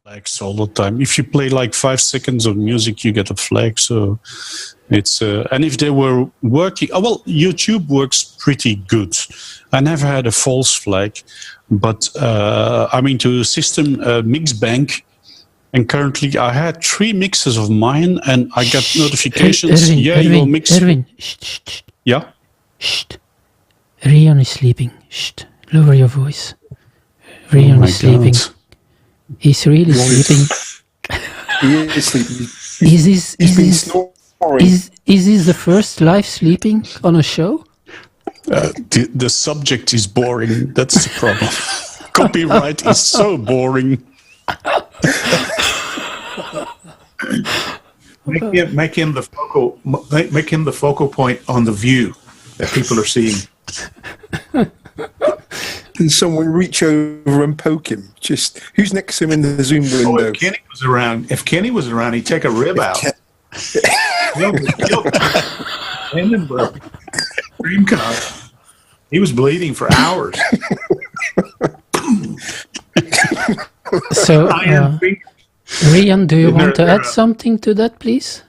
Flags all the time. If you play like 5 seconds of music, you get a flag. So it's and if they were working, well, YouTube works pretty good. I never had a false flag, but I'm into system mix bank, and currently I had 3 mixes of mine, and I got notifications. Your mix. Erwin, shh. Yeah. Shh. Rian is sleeping. Shh. Lower your voice. Rian is sleeping. God. He's really sleeping. He is sleeping. Is this the first live sleeping on a show? The subject is boring. That's the problem. Copyright is so boring. Make him the focal point on the view that people are seeing. Can someone reach over and poke him? Just who's next to him in the Zoom window? If Kenny was around, he'd take a rib out. Cream cup. He was bleeding for hours. So, Rian, do you want to add something to that, please?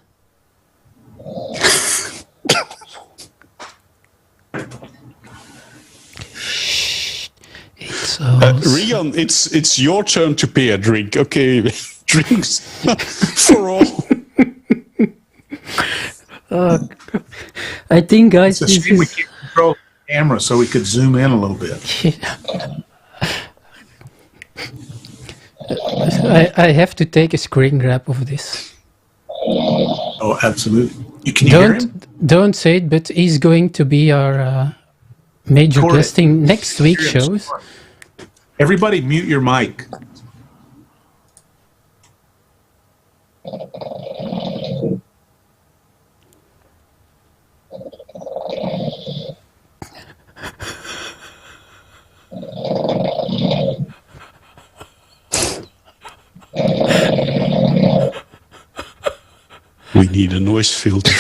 Rian, it's your turn to pay a drink. Okay, drinks for all. I think, guys, it's a shame we can't control the camera so we could zoom in a little bit. I have to take a screen grab of this. Oh, absolutely. Can you hear him? Don't say it, but he's going to be our major guesting next week's shows. Everybody mute your mic. We need a noise filter.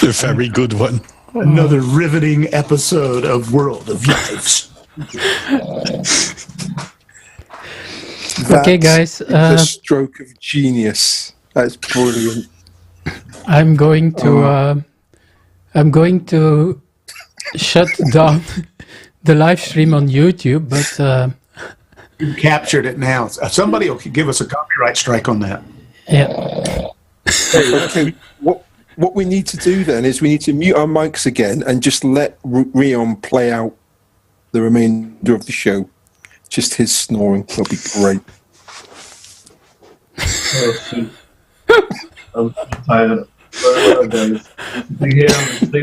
A very good one. Another riveting episode of World of Lives. Okay, guys. The stroke of genius. That's brilliant. I'm going to shut down the live stream on YouTube, but you captured it now. Somebody will give us a copyright strike on that. Yeah. Okay. What we need to do then is we need to mute our mics again and just let Rion play out the remainder of the show. Just his snoring. That'll be great. Oh, shoot. I'm so tired. Sorry,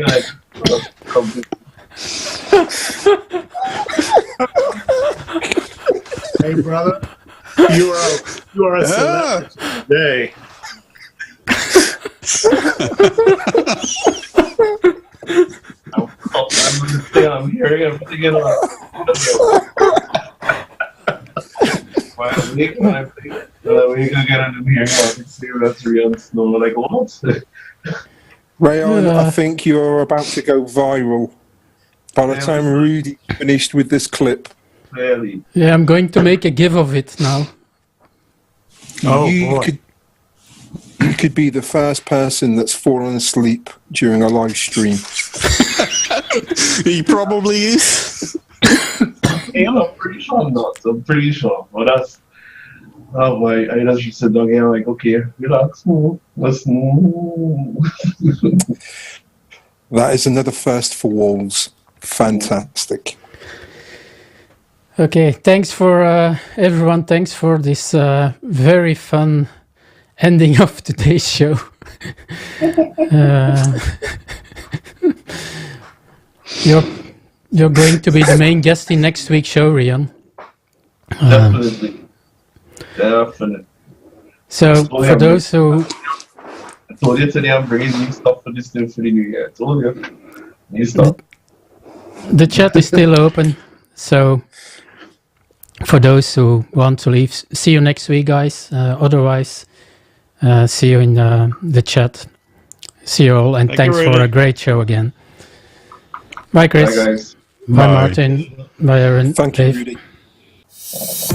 guys. Hey, brother, you are a celebrity today. I'm hearing everything on. We can get in here and see that's real snow. Like, what? Rayon, I think you're about to go viral by the time Rudy finished with this clip. Really? Yeah, I'm going to make a GIF of it now. You could be the first person that's fallen asleep during a live stream. He probably is. I'm pretty sure I'm not. I'm pretty sure. But that's... Oh boy, I just sit down here and I'm like, okay, relax, let's That is another first for Walls. Fantastic. Okay, thanks for everyone. Thanks for this very fun ending of today's show. You're going to be the main guest in next week's show, Rian. Definitely. Definitely. So, for those who... I told you today I'm bringing new stuff for this new for the new year. I told you. New stuff. The chat is still open, so for those who want to leave, see you next week, guys. Otherwise, See you in the chat. See you all, and Thank you, thanks for Rudy. a great show again. Bye, Chris. Bye, guys. Bye, Bye. Martin. Bye, Aaron. Thank you, Dave. Rudy.